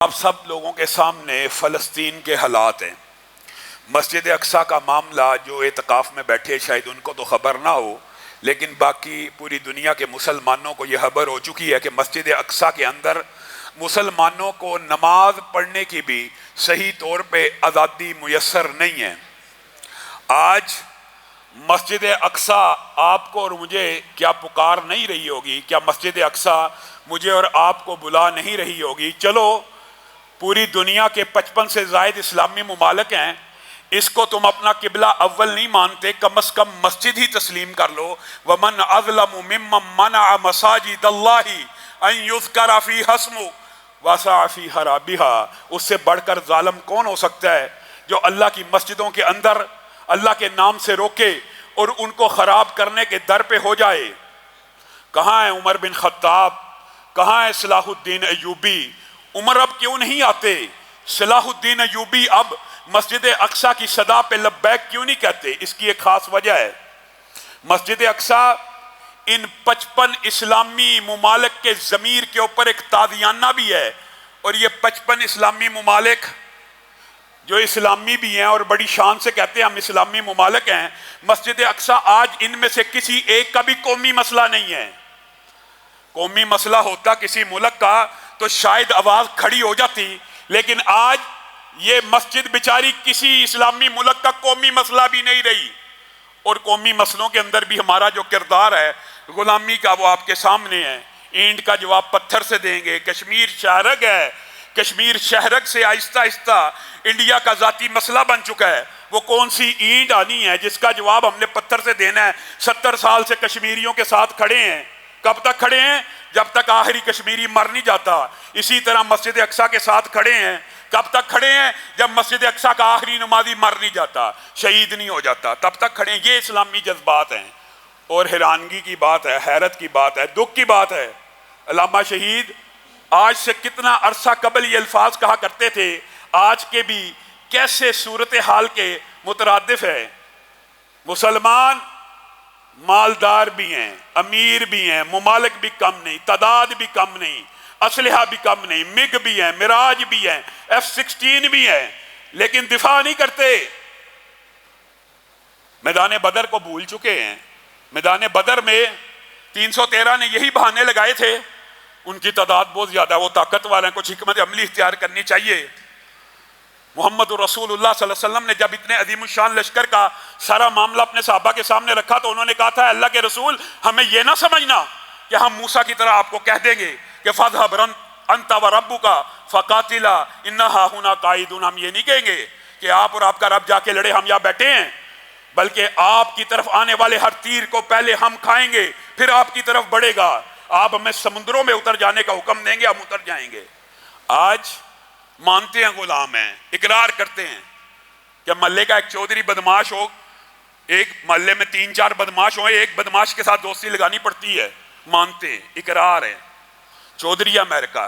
آپ سب لوگوں کے سامنے فلسطین کے حالات ہیں۔ مسجد اقصیٰ کا معاملہ جو اعتکاف میں بیٹھے شاید ان کو تو خبر نہ ہو، لیکن باقی پوری دنیا کے مسلمانوں کو یہ خبر ہو چکی ہے کہ مسجد اقصیٰ کے اندر مسلمانوں کو نماز پڑھنے کی بھی صحیح طور پہ آزادی میسر نہیں ہے۔ آج مسجد اقصیٰ آپ کو اور مجھے کیا پکار نہیں رہی ہوگی؟ کیا مسجد اقصیٰ مجھے اور آپ کو بلا نہیں رہی ہوگی؟ چلو، پوری دنیا کے 55 سے زائد اسلامی ممالک ہیں، اس کو تم اپنا قبلہ اول نہیں مانتے، کم از کم مسجد ہی تسلیم کر لو۔ وَمَنْ أَظْلَمُ مِمَّنْ مَنَعَ مَسَاجِدَ اللَّهِ أَنْ يُذْكَرَ فِيهَا اسْمُهُ وَسَعَى فِي خَرَابِهَا۔ اس سے بڑھ کر ظالم کون ہو سکتا ہے جو اللہ کی مسجدوں کے اندر اللہ کے نام سے روکے اور ان کو خراب کرنے کے در پہ ہو جائے؟ کہاں ہے عمر بن خطاب؟ کہاں ہے صلاح الدین ایوبی؟ عمر اب کیوں نہیں آتے؟ صلاح الدین ایوبی اب مسجد اقصیٰ کی صدا پہ لبیک کیوں نہیں کہتے؟ اس کی ایک خاص وجہ ہے۔ مسجد اقصیٰ ان 55 اسلامی ممالک کے ضمیر کے اوپر ایک تازیانہ بھی ہے، اور یہ 55 اسلامی ممالک جو اسلامی بھی ہیں اور بڑی شان سے کہتے ہیں ہم اسلامی ممالک ہیں، مسجد اقصیٰ آج ان میں سے کسی ایک کا بھی قومی مسئلہ نہیں ہے۔ قومی مسئلہ ہوتا کسی ملک کا تو شاید آواز کھڑی ہو جاتی، لیکن آج یہ مسجد بیچاری کسی اسلامی ملک کا قومی مسئلہ بھی نہیں رہی۔ اور قومی مسئلوں کے اندر بھی ہمارا جو کردار ہے غلامی کا، وہ آپ کے سامنے ہے۔ اینٹ کا جواب پتھر سے دیں گے۔ کشمیر شہرگ ہے، کشمیر شہرگ سے آہستہ آہستہ انڈیا کا ذاتی مسئلہ بن چکا ہے۔ وہ کون سی اینٹ آنی ہے جس کا جواب ہم نے پتھر سے دینا ہے؟ 70 سال سے کشمیریوں کے ساتھ کھڑے ہیں۔ کب تک کھڑے ہیں؟ جب تک آخری کشمیری مر نہیں جاتا۔ اسی طرح مسجد اقصیٰ کے ساتھ کھڑے ہیں۔ کب تک کھڑے ہیں؟ جب مسجد اقصیٰ کا آخری نمازی مر نہیں جاتا، شہید نہیں ہو جاتا، تب تک کھڑے ہیں۔ یہ اسلامی جذبات ہیں۔ اور حیرانگی کی بات ہے، حیرت کی بات ہے، دکھ کی بات ہے، علامہ شہید آج سے کتنا عرصہ قبل یہ الفاظ کہا کرتے تھے، آج کے بھی کیسے صورتحال کے مترادف ہے۔ مسلمان مالدار بھی ہیں، امیر بھی ہیں، ممالک بھی کم نہیں، تعداد بھی کم نہیں، اسلحہ بھی کم نہیں، مگ بھی ہیں، مراج بھی ہیں، F-16 بھی ہیں، لیکن دفاع نہیں کرتے۔ میدان بدر کو بھول چکے ہیں۔ میدان بدر میں 313 نے یہی بہانے لگائے تھے، ان کی تعداد بہت زیادہ ہے، وہ طاقت والے ہیں، کچھ حکمت عملی اختیار کرنی چاہیے۔ محمد رسول اللہ صلی اللہ علیہ وسلم نے جب اتنے عظیم الشان لشکر کا سارا معاملہ اپنے صحابہ کے سامنے رکھا تو انہوں نے کہا تھا، اللہ کے رسول ہمیں یہ نہ سمجھنا کہ ہم موسیٰ کی طرح آپ کو کہہ دیں گے کہ فَاذْهَبْ أَنْتَ وَرَبُّكَ فَقَاتِلَا إِنَّا هَاهُنَا قَاعِدُونَ۔ ہم یہ نہیں کہیں گے کہ آپ اور آپ کا رب جا کے لڑے، ہم یہاں بیٹھے ہیں، بلکہ آپ کی طرف آنے والے ہر تیر کو پہلے ہم کھائیں گے، پھر آپ کی طرف بڑھے گا۔ آپ ہمیں سمندروں میں اتر جانے کا حکم دیں گے، ہم اتر جائیں گے۔ آج مانتے ہیں غلام ہیں، اقرار کرتے ہیں کہ محلے کا ایک چودھری بدماش ہو، ایک محلے میں 3-4 بدماش ہوں، ایک بدماش کے ساتھ دوستی لگانی پڑتی ہے، مانتے ہیں، اقرار ہے۔ چودھری امریکہ،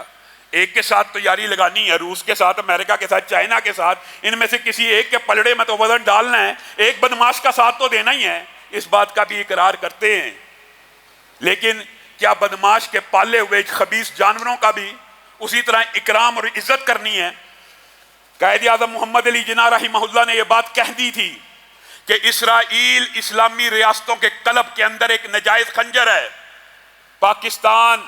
ایک کے ساتھ تو یاری لگانی ہے، روس کے ساتھ، امریکہ کے ساتھ، چائنا کے ساتھ، ان میں سے کسی ایک کے پلڑے میں تو وزن ڈالنا ہے، ایک بدماش کا ساتھ تو دینا ہی ہے۔ اس بات کا بھی اقرار کرتے ہیں، لیکن کیا بدماش کے پالے ہوئے خبیث جانوروں کا بھی اسی طرح اکرام اور عزت کرنی ہے؟ قائد اعظم محمد علی جناح رحمہ اللہ نے یہ بات کہہ دی تھی کہ اسرائیل اسلامی ریاستوں کے قلب کے اندر ایک نجائز خنجر ہے۔ پاکستان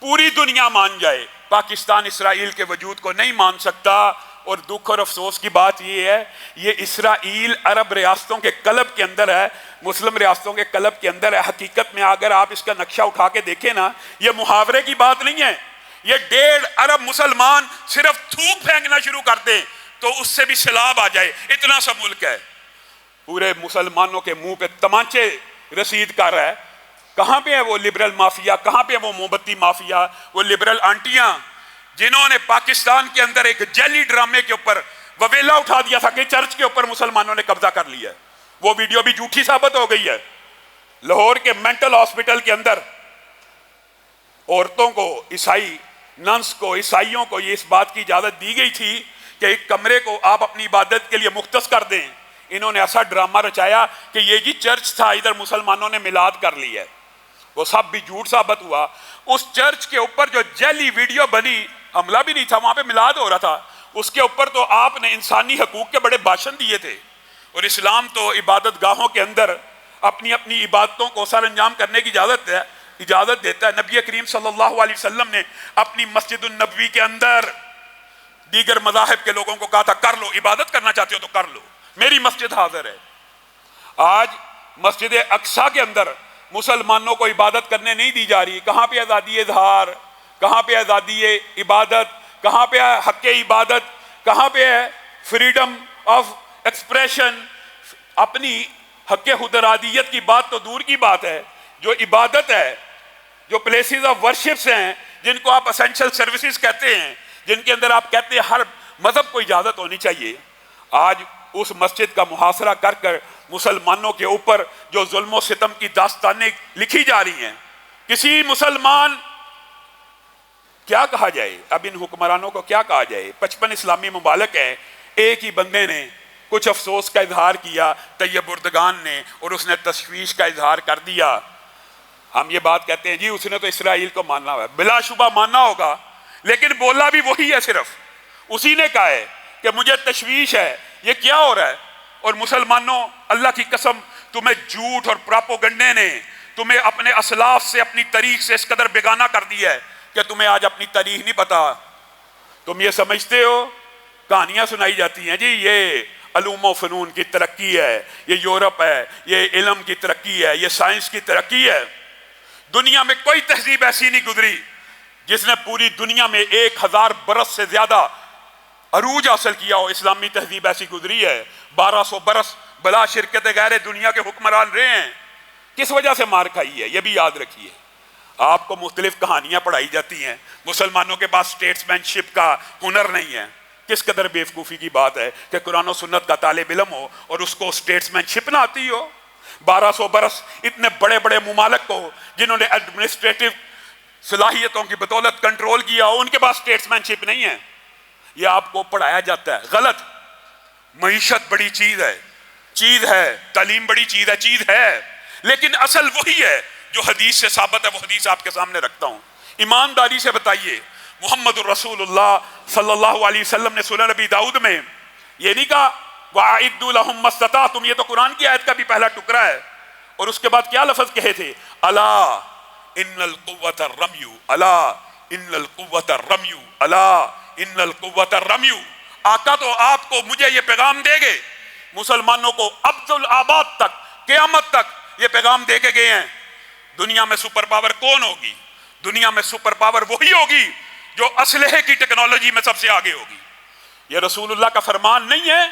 پوری دنیا مان جائے، پاکستان اسرائیل کے وجود کو نہیں مان سکتا۔ اور دکھ اور افسوس کی بات یہ ہے، یہ اسرائیل عرب ریاستوں کے قلب کے اندر ہے، مسلم ریاستوں کے قلب کے اندر ہے۔ حقیقت میں اگر آپ اس کا نقشہ اٹھا کے دیکھیں نا، یہ محاورے کی بات نہیں ہے۔ یہ 1.5 ارب مسلمان صرف تھوک پھینکنا شروع کر دیں تو اس سے بھی سیلاب آ جائے، اتنا سا ملک ہے۔ پورے مسلمانوں کے منہ پہ تمانچے رسید کر رہا ہے۔ کہاں پہ ہے وہ لبرل مافیا؟ کہاں پہ وہ موم بتی مافیا؟ وہ لبرل آنٹیاں جنہوں نے پاکستان کے اندر ایک جعلی ڈرامے کے اوپر وویلا اٹھا دیا تھا کہ چرچ کے اوپر مسلمانوں نے قبضہ کر لیا ہے، وہ ویڈیو بھی جھوٹی ثابت ہو گئی ہے۔ لاہور کے مینٹل ہاسپٹل کے اندر عورتوں کو، عیسائی ننس کو، عیسائیوں کو یہ اس بات کی اجازت دی گئی تھی کہ ایک کمرے کو آپ اپنی عبادت کے لیے مختص کر دیں۔ انہوں نے ایسا ڈرامہ رچایا کہ یہ جی چرچ تھا، ادھر مسلمانوں نے میلاد کر لی ہے، وہ سب بھی جھوٹ ثابت ہوا۔ اس چرچ کے اوپر جو جعلی ویڈیو بنی، حملہ بھی نہیں تھا، وہاں پہ میلاد ہو رہا تھا، اس کے اوپر تو آپ نے انسانی حقوق کے بڑے بھاشن دیے تھے۔ اور اسلام تو عبادت گاہوں کے اندر اپنی اپنی عبادتوں کو سر انجام کرنے کی اجازت دیتا ہے۔ نبی کریم صلی اللہ علیہ وسلم نے اپنی مسجد النبوی کے اندر دیگر مذاہب کے لوگوں کو کہا تھا کر لو، عبادت کرنا چاہتے ہو تو کر لو، میری مسجد حاضر ہے۔ آج مسجد اقصیٰ کے اندر مسلمانوں کو عبادت کرنے نہیں دی جا رہی۔ کہاں پہ آزادی اظہار، کہاں پہ آزادی عبادت، کہاں پہ ہے حق عبادت، کہاں پہ ہے فریڈم آف ایکسپریشن؟ اپنی حق خودارادیت کی بات تو دور کی بات ہے، جو عبادت ہے، جو پلیسز آف ورشپس ہیں، جن کو آپ اسینشل سروسز کہتے ہیں، جن کے اندر آپ کہتے ہیں ہر مذہب کو اجازت ہونی چاہیے، آج اس مسجد کا محاصرہ کر کر مسلمانوں کے اوپر جو ظلم و ستم کی داستانیں لکھی جا رہی ہیں، کسی مسلمان کیا کہا جائے؟ اب ان حکمرانوں کو کیا کہا جائے؟ 55 اسلامی ممالک ہیں، ایک ہی بندے نے کچھ افسوس کا اظہار کیا، طیب اردگان نے، اور اس نے تشویش کا اظہار کر دیا۔ ہم یہ بات کہتے ہیں جی اس نے تو اسرائیل کو ماننا ہے، بلا شبہ ماننا ہوگا، لیکن بولا بھی وہی ہے، صرف اسی نے کہا ہے کہ مجھے تشویش ہے یہ کیا ہو رہا ہے۔ اور مسلمانوں، اللہ کی قسم، تمہیں جھوٹ اور پراپوگنڈے نے تمہیں اپنے اسلاف سے، اپنی تاریخ سے اس قدر بیگانہ کر دیا ہے کہ تمہیں آج اپنی تاریخ نہیں پتا۔ تم یہ سمجھتے ہو، کہانیاں سنائی جاتی ہیں جی یہ علوم و فنون کی ترقی ہے، یہ یورپ ہے، یہ علم کی ترقی ہے، یہ سائنس کی ترقی ہے۔ دنیا میں کوئی تہذیب ایسی نہیں گزری جس نے پوری دنیا میں 1000 برس سے زیادہ عروج حاصل کیا ہو۔ اسلامی تہذیب ایسی گزری ہے، 1200 برس بلا شرکت غیر دنیا کے حکمران رہے ہیں۔ کس وجہ سے مار کھائی ہے یہ بھی یاد رکھیے۔ آپ کو مختلف کہانیاں پڑھائی جاتی ہیں، مسلمانوں کے پاس اسٹیٹس مین شپ کا ہنر نہیں ہے۔ کس قدر بیوقوفی کی بات ہے کہ قرآن و سنت کا طالب علم ہو اور اس کو اسٹیٹس مین شپ نہ آتی ہو۔ 1200 برس اتنے بڑے بڑے ممالک کو جنہوں نے ایڈمنسٹریٹو صلاحیتوں کی بدولت کنٹرول کیا، ان کے پاس اسٹیٹس مین شپ نہیں ہے۔ یہ آپ کو پڑھایا جاتا ہے، غلط۔ معیشت بڑی چیز ہے، تعلیم بڑی چیز ہے، لیکن اصل وہی ہے جو حدیث سے ثابت ہے۔ وہ حدیث آپ کے سامنے رکھتا ہوں، ایمانداری سے بتائیے۔ محمد الرسول اللہ صلی اللہ علیہ وسلم نے سنن نبی داؤد میں یہ نہیں کہا وَأَعِدُّوا لَهُم مَّا اسْتَطَعْتُمْ، یہ تو قرآن کی آیت کا بھی پہلا ٹکڑا ہے، اور اس کے بعد کیا لفظ کہے تھے؟ الا ان القوۃ الرمی، الا ان القوۃ الرمی، الا ان القوۃ الرمی۔ آقا تو آپ کو، مجھے یہ پیغام دے گئے، مسلمانوں کو ابد الآباد تک، قیامت تک یہ پیغام دے کے گئے ہیں۔ دنیا میں سپر پاور کون ہوگی؟ دنیا میں سپر پاور وہی ہوگی جو اسلحے کی ٹیکنالوجی میں سب سے آگے ہوگی۔ یہ رسول اللہ کا فرمان نہیں ہے،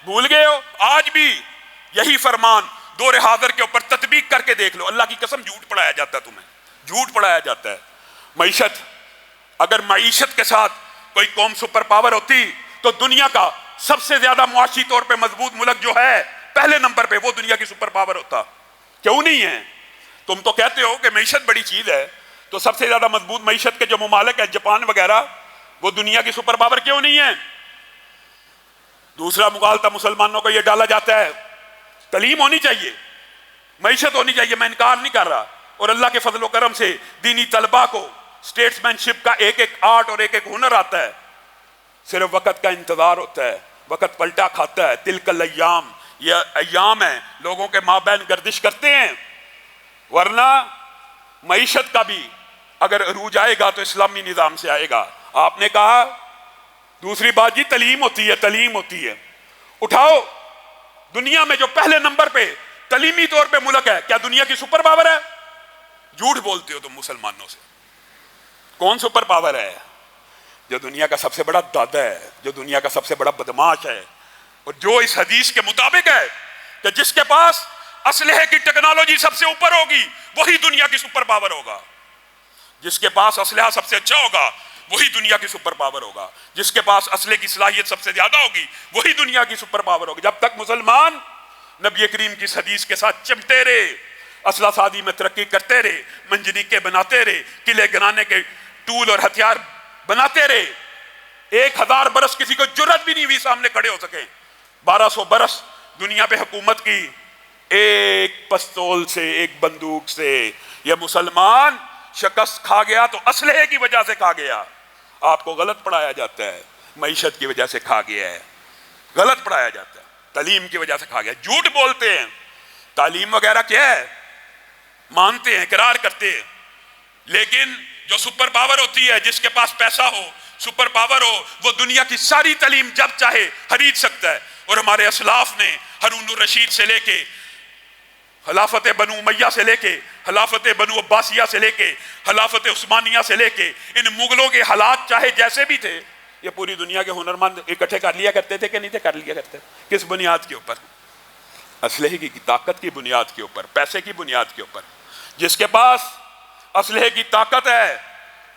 بھول گئے ہو؟ آج بھی یہی فرمان دور حاضر کے اوپر تطبیق کر کے دیکھ لو۔ اللہ کی قسم جھوٹ پڑھایا جاتا ہے، تمہیں جھوٹ پڑھایا جاتا ہے۔ معیشت، اگر معیشت کے ساتھ کوئی قوم سپر پاور ہوتی تو دنیا کا سب سے زیادہ معاشی طور پہ مضبوط ملک جو ہے پہلے نمبر پہ، وہ دنیا کی سپر پاور ہوتا۔ کیوں نہیں ہے؟ تم تو کہتے ہو کہ معیشت بڑی چیز ہے، تو سب سے زیادہ مضبوط معیشت کے جو ممالک ہیں، جاپان وغیرہ، وہ دنیا کی سپر پاور کیوں نہیں ہے؟ دوسرا مغالطہ مسلمانوں کو یہ ڈالا جاتا ہے، تعلیم ہونی چاہیے، معیشت ہونی چاہیے، میں انکار نہیں کر رہا، اور اللہ کے فضل و کرم سے دینی طلبہ کو اسٹیٹس مین شپ کا ایک ایک آرٹ اور ایک ایک ہنر آتا ہے۔ صرف وقت کا انتظار ہوتا ہے، وقت پلٹا کھاتا ہے۔ تلک الایام، یہ ایام ہیں، لوگوں کے مابین گردش کرتے ہیں، ورنہ معیشت کا بھی اگر عروج آئے گا تو اسلامی نظام سے آئے گا۔ آپ نے کہا دوسری بات جی تعلیم ہوتی ہے، تعلیم ہوتی ہے۔ اٹھاؤ، دنیا میں جو پہلے نمبر پہ تعلیمی طور پہ ملک ہے، کیا دنیا کی سپر پاور ہے؟ جھوٹ بولتے ہو تم مسلمانوں سے۔ کون سپر پاور ہے؟ جو دنیا کا سب سے بڑا دادا ہے، جو دنیا کا سب سے بڑا بدماش ہے، اور جو اس حدیث کے مطابق ہے کہ جس کے پاس اسلحے کی ٹیکنالوجی سب سے اوپر ہوگی وہی دنیا کی سپر پاور ہوگا۔ جس کے پاس اسلحہ سب سے اچھا ہوگا وہی دنیا کی سپر پاور ہوگا۔ جس کے پاس اسلحے کی صلاحیت سب سے زیادہ ہوگی وہی دنیا کی سپر پاور ہوگی۔ جب تک مسلمان نبی کریم کی اس حدیث کے ساتھ چمٹے رہے، اسلحہ سازی میں ترقی کرتے رہے، منجنیقیں بناتے رہے، قلعے گرانے کے ٹول اور ہتھیار بناتے رہے، 1000 برس کسی کو جرات بھی نہیں ہوئی سامنے کھڑے ہو سکے۔ 1200 برس دنیا پہ حکومت کی، ایک پستول سے، ایک بندوق سے۔ یہ مسلمان شکست کھا گیا تو اسلحے کی وجہ سے کھا گیا۔ آپ کو غلط پڑھایا جاتا ہے، معیشت کی وجہ سے کھا گیا ہے، غلط پڑھایا جاتا ہے، تعلیم کی وجہ سے کھا گیا، جھوٹ بولتے ہیں، تعلیم وغیرہ کیا ہے مانتے ہیں، اقرار کرتے ہیں، لیکن جو سپر پاور ہوتی ہے، جس کے پاس پیسہ ہو، سپر پاور ہو، وہ دنیا کی ساری تعلیم جب چاہے خرید سکتا ہے۔ اور ہمارے اسلاف نے ہارون الرشید سے لے کے خلافت بنو امیہ سے لے کے خلافت بنو عباسیہ سے لے کے خلافت عثمانیہ سے لے کے ان مغلوں کے حالات چاہے جیسے بھی تھے، یہ پوری دنیا کے ہنرمند اکٹھے کر لیا کرتے تھے کہ نہیں تھے کر لیا کرتے؟ کس بنیاد کے اوپر؟ اسلحے کی طاقت کی بنیاد کے اوپر، پیسے کی بنیاد کے اوپر۔ جس کے پاس اسلحے کی طاقت ہے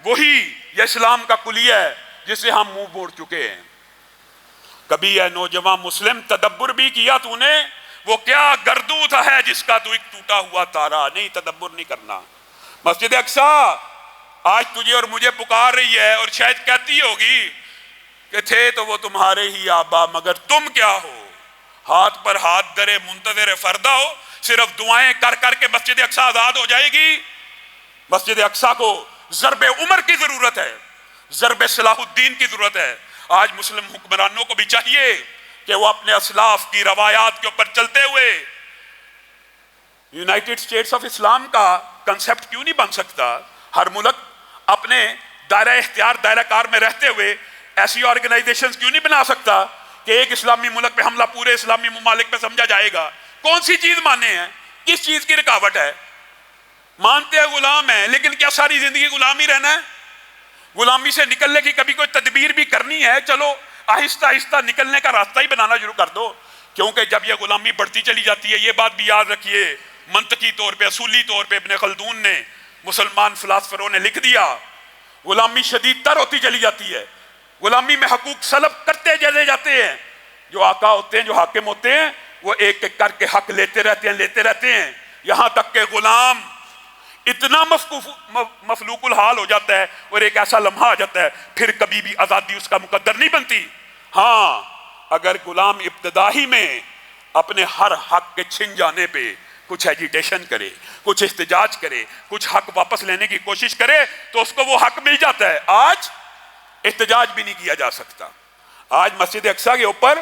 وہی یہ اسلام کا کلیہ ہے جسے ہم منہ موڑ چکے ہیں۔ کبھی اے نوجوان مسلم تدبر بھی کیا تو نے؟ وہ کیا گردوت ہے جس کا تو ایک ٹوٹا ہوا تارا؟ نہیں، تدبر نہیں کرنا۔ مسجد اقصیٰ آج تجھے اور مجھے پکار رہی ہے، اور شاید کہتی ہوگی کہ تھے تو وہ تمہارے ہی آبا، مگر تم کیا ہو؟ ہاتھ پر ہاتھ درے منتظر فردہ ہو، صرف دعائیں کر کر کے مسجد اقصیٰ آزاد ہو جائے گی؟ مسجد اقصیٰ کو ضرب عمر کی ضرورت ہے، ضرب صلاح الدین کی ضرورت ہے۔ آج مسلم حکمرانوں کو بھی چاہیے کہ وہ اپنے اسلاف کی روایات کے اوپر چلتے ہوئے یونائٹڈ اسٹیٹس آف اسلام کا کنسپٹ کیوں نہیں بن سکتا؟ ہر ملک اپنے دائرہ اختیار دائرہ کار میں رہتے ہوئے ایسی آرگنائزیشنز کیوں نہیں بنا سکتا کہ ایک اسلامی ملک پہ حملہ پورے اسلامی ممالک پہ سمجھا جائے گا؟ کون سی چیز مانے ہیں؟ کس چیز کی رکاوٹ ہے؟ مانتے ہیں غلام ہیں، لیکن کیا ساری زندگی غلام ہی رہنا ہے؟ غلامی سے نکلنے کی کبھی کوئی تدبیر بھی کرنی ہے؟ چلو آہستہ آہستہ نکلنے کا راستہ ہی بنانا شروع کر دو، کیونکہ جب یہ غلامی بڑھتی چلی جاتی ہے، یہ بات بھی یاد رکھیے، منطقی طور پہ اصولی طور پہ ابن خلدون نے، مسلمان فلاسفروں نے لکھ دیا، غلامی شدید تر ہوتی چلی جاتی ہے، غلامی میں حقوق سلب کرتے چلے جاتے ہیں، جو آقا ہوتے ہیں، جو حاکم ہوتے ہیں، وہ ایک ایک کر کے حق لیتے رہتے ہیں، یہاں تک کہ غلام اتنا مفلوق الحال ہو جاتا ہے اور ایک ایسا لمحہ آ جاتا ہے پھر کبھی بھی آزادی اس کا مقدر نہیں بنتی۔ ہاں، اگر غلام ابتدائی میں اپنے ہر حق کے چھن جانے پہ کچھ ایجیٹیشن کرے، کچھ احتجاج کرے، کچھ حق واپس لینے کی کوشش کرے تو اس کو وہ حق مل جاتا ہے۔ آج احتجاج بھی نہیں کیا جا سکتا، آج مسجد اقصیٰ کے اوپر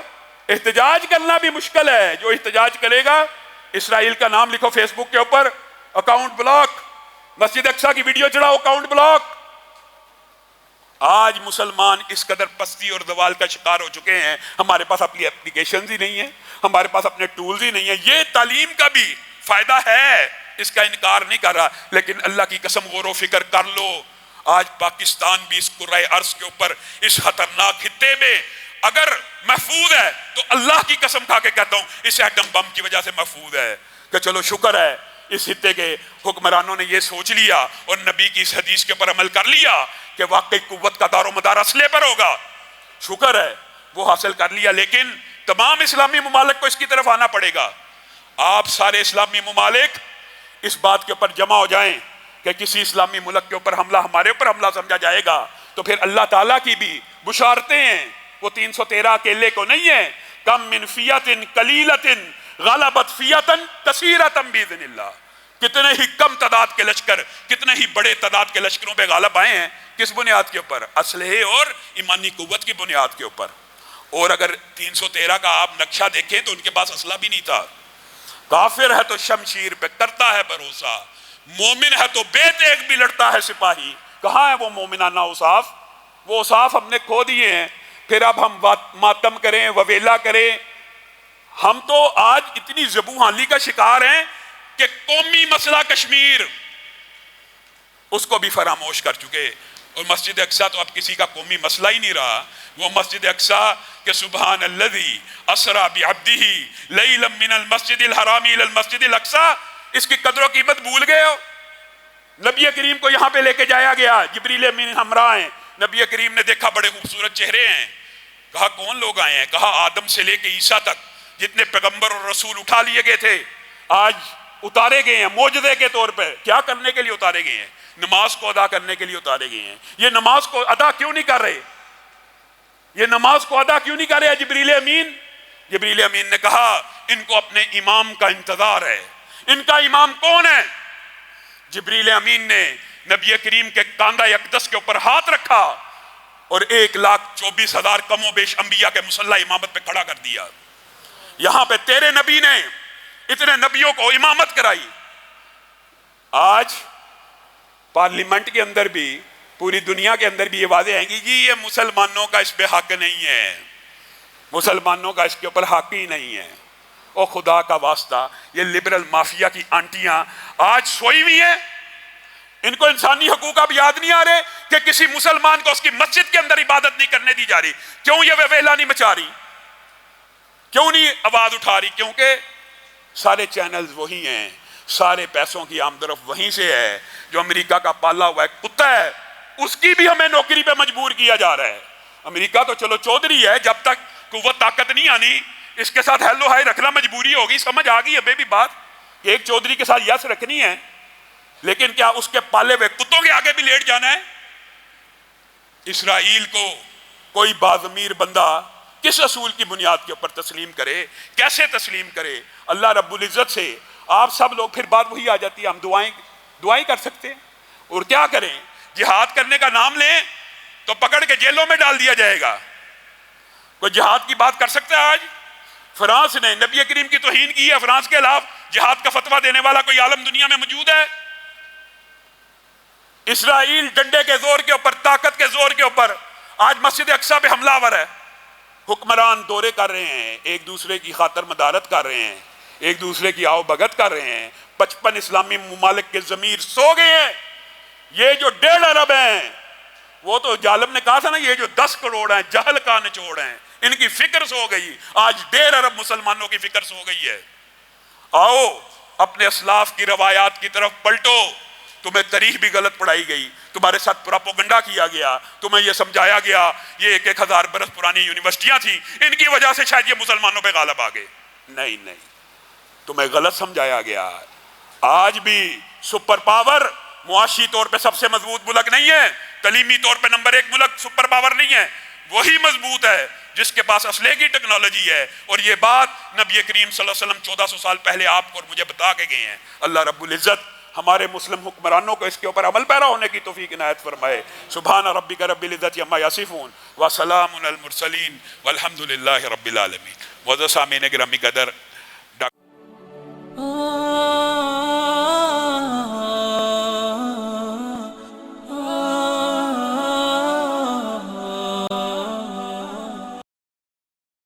احتجاج کرنا بھی مشکل ہے۔ جو احتجاج کرے گا، اسرائیل کا نام لکھو فیس بک کے اوپر، اکاؤنٹ بلاک، مسجد اقصیٰ کی ویڈیو چڑھاؤ، اکاؤنٹ بلاک۔ آج مسلمان اس قدر پستی اور زوال کا شکار ہو چکے ہیں، ہمارے پاس اپنی اپلیکیشنز ہی نہیں ہیں، ہمارے پاس اپنے ٹولز ہی نہیں ہیں۔ یہ تعلیم کا بھی فائدہ ہے، اس کا انکار نہیں کر رہا، لیکن اللہ کی قسم غور و فکر کر لو، آج پاکستان بھی اس کرۂ ارض کے اوپر اس خطرناک خطے میں اگر محفوظ ہے تو اللہ کی قسم کھا کے کہتا ہوں اس ایٹم بم کی وجہ سے محفوظ ہے، کہ چلو شکر ہے اس خطے کے حکمرانوں نے یہ سوچ لیا اور نبی کی اس حدیث کے پر عمل کر لیا کہ واقعی قوت کا دار و مدار اسلحے پر ہوگا، شکر ہے وہ حاصل کر لیا۔ لیکن تمام اسلامی ممالک کو اس کی طرف آنا پڑے گا۔ آپ سارے اسلامی ممالک اس بات کے اوپر جمع ہو جائیں کہ کسی اسلامی ملک کے اوپر حملہ ہمارے اوپر حملہ سمجھا جائے گا تو پھر اللہ تعالیٰ کی بھی بشارتیں ہیں، وہ 313 اکیلے کو نہیں ہے، کم من فیۃ قلیلۃ غلبت فیۃ کثیرۃ باذن اللہ، کتنے ہی کم تعداد کے لشکر کتنے ہی بڑے تعداد کے لشکروں پہ غالب آئے ہیں، کس بنیاد کے اوپر؟ اسلحے اور ایمانی قوت کی بنیاد کے اوپر۔ اور اگر 313 کا آپ نقشہ دیکھیں تو ان کے پاس اسلحہ بھی نہیں تھا۔ کافر ہے تو شمشیر پہ کرتا ہے بھروسہ، مومن ہے تو بے تیغ بھی لڑتا ہے سپاہی۔ کہاں ہے وہ مومنانہ اوصاف؟ وہ اوصاف ہم نے کھو دیے ہیں، پھر اب ہم ماتم کریں، وویلا کریں۔ ہم تو آج اتنی زبوں کا شکار ہیں کہ قومی مسئلہ کشمیر اس کو بھی فراموش کر چکے، اور مسجد اقصیٰ تو اب کسی کا قومی مسئلہ ہی نہیں رہا۔ وہ مسجد اقصیٰ کہ سبحان الذی اسریٰ بعبدہ لیلا من المسجد الحرام الی المسجد الاقصیٰ، اس کی قدر و قیمت بھول گئے ہو؟ نبی کریم کو یہاں پہ لے کے جایا گیا، جبریل امین ہمراہ ہیں، نبی کریم نے دیکھا بڑے خوبصورت چہرے ہیں، کہا کون لوگ آئے ہیں؟ کہا آدم سے لے کے عیسیٰ تک جتنے پیغمبر اور رسول اٹھا لیے گئے تھے آج اتارے گئے ہیں معجزے کے طور پہ۔ کیا کرنے کے لیے اتارے گئے ہیں؟ نماز کو ادا کرنے کے لیے اتارے گئے ہیں۔ یہ نماز کو ادا کیوں نہیں کر رہے؟ یہ نماز کو ادا کیوں نہیں کر رہے جبریل امین؟ جبریل امین نے کہا ان کو اپنے امام کا انتظار ہے۔ ان کا امام کون ہے؟ جبریل امین نے نبی کریم کے کاندھہ اقدس کے اوپر ہاتھ رکھا اور 1,24,000 کم و بیش انبیاء کے مسلح امامت پہ کھڑا کر دیا. یہاں پہ تیرے نبی نے اتنے نبیوں کو امامت کرائی. آج پارلیمنٹ کے اندر بھی, پوری دنیا کے اندر بھی یہ واضح ہے کہ جی یہ مسلمانوں کا اس پہ حق نہیں ہے, مسلمانوں کا اس کے اوپر حق ہی نہیں ہے. او خدا کا واسطہ, یہ لبرل مافیا کی آنٹیاں آج سوئی ہوئی ہیں, ان کو انسانی حقوق اب یاد نہیں آ رہے کہ کسی مسلمان کو اس کی مسجد کے اندر عبادت نہیں کرنے دی جا رہی. کیوں یہ ویلا نہیں مچا رہی, کیوں نہیں آواز اٹھا رہی؟ کیونکہ سارے چینلز وہی ہیں, سارے پیسوں کی آمدرف وہیں سے ہے. جو امریکہ کا پالا ہوا ایک کتا ہے, اس کی بھی ہمیں نوکری پہ مجبور کیا جا رہا ہے. امریکہ تو چلو چودھری ہے, جب تک قوت طاقت نہیں آنی اس کے ساتھ ہیلو ہائی رکھنا مجبوری ہوگی. سمجھ آ گئی ہمیں بھی بات کہ ایک چودھری کے ساتھ یس رکھنی ہے, لیکن کیا اس کے پالے ہوئے کتوں کے آگے بھی لیٹ جانا ہے؟ اسرائیل کو کوئی باضمیر بندہ کس اصول کی بنیاد کے اوپر تسلیم کرے, کیسے تسلیم کرے؟ اللہ رب العزت سے آپ سب لوگ, پھر بات وہی آ جاتی ہے, ہم دعائیں کر سکتے ہیں اور کیا کریں؟ جہاد کرنے کا نام لیں تو پکڑ کے جیلوں میں ڈال دیا جائے گا. کوئی جہاد کی بات کر سکتا ہے؟ آج فرانس نے نبی کریم کی توہین کی ہے, فرانس کے خلاف جہاد کا فتویٰ دینے والا کوئی عالم دنیا میں موجود ہے؟ اسرائیل ڈنڈے کے زور کے اوپر, طاقت کے زور کے اوپر آج مسجد اقصی پہ حملہ آور ہے. حکمران دورے کر رہے ہیں, ایک دوسرے کی خاطر مدارت کر رہے ہیں, ایک دوسرے کی آؤ بھگت کر رہے ہیں. 55 اسلامی ممالک کے ضمیر سو گئے ہیں. یہ جو 1.5 ارب ہیں, وہ تو ظالم نے کہا تھا نا, یہ جو 10 کروڑ ہیں جہل کا نچوڑ ہیں, ان کی فکر سو گئی. آج 1.5 ارب مسلمانوں کی فکر سو گئی ہے. آؤ اپنے اسلاف کی روایات کی طرف پلٹو. تمہیں تاریخ بھی غلط پڑھائی گئی, تمہارے ساتھ پراپوگنڈا کیا گیا, تمہیں یہ سمجھایا گیا یہ 1,000 برس پرانی یونیورسٹیاں تھیں, ان کی وجہ سے شاید یہ مسلمانوں پہ غالب آ گئے. نہیں, تمہیں غلط سمجھایا گیا. آج بھی سپر پاور معاشی طور پہ سب سے مضبوط ملک نہیں ہے, تعلیمی طور پہ نمبر 1 ملک سپر پاور نہیں ہے, وہی مضبوط ہے جس کے پاس اسلحے کی ٹیکنالوجی ہے. اور یہ بات نبی کریم صلی اللہ علیہ وسلم 1400 سال پہلے آپ کو اور مجھے بتا کے گئے ہیں. اللہ رب العزت ہمارے مسلم حکمرانوں کو اس کے اوپر عمل پیرا ہونے کی توفیق عنایت فرمائے. سبحان ربک رب العزت عما یصفون وسلام علی المرسلین والحمد للہ رب العالمین. معزز سامعین گرامی قدر,